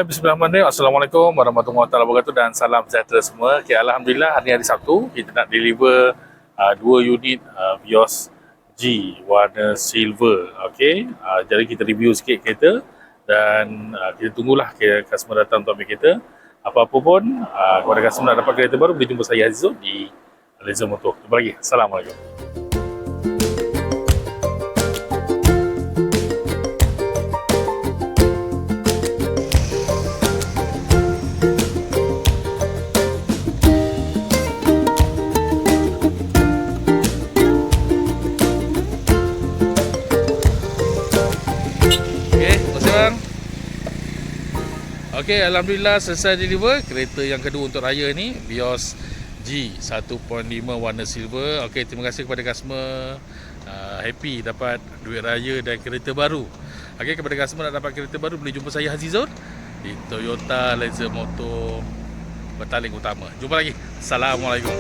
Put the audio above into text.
Bismillahirrahmanirrahim. Assalamualaikum warahmatullahi wabarakatuh dan salam sejahtera semua. Okay, Alhamdulillah hari Sabtu kita nak deliver 2 unit Vios G warna silver. Okay, jadi kita review sikit kereta dan kita tunggulah customer datang untuk ambil kereta. Apa-apa pun kepada customer nak dapat kereta baru, boleh jumpa saya Azizul di Laser Motor. Jumpa lagi. Assalamualaikum. Okey, Alhamdulillah selesai deliver kereta yang kedua untuk Raya ni, Vios G 1.5 warna silver. Okey, terima kasih kepada customer, happy dapat duit Raya dan kereta baru. Okey, kepada customer nak dapat kereta baru boleh jumpa saya Azizul di Toyota Laser Motor Petaling Utama. Jumpa lagi. Assalamualaikum.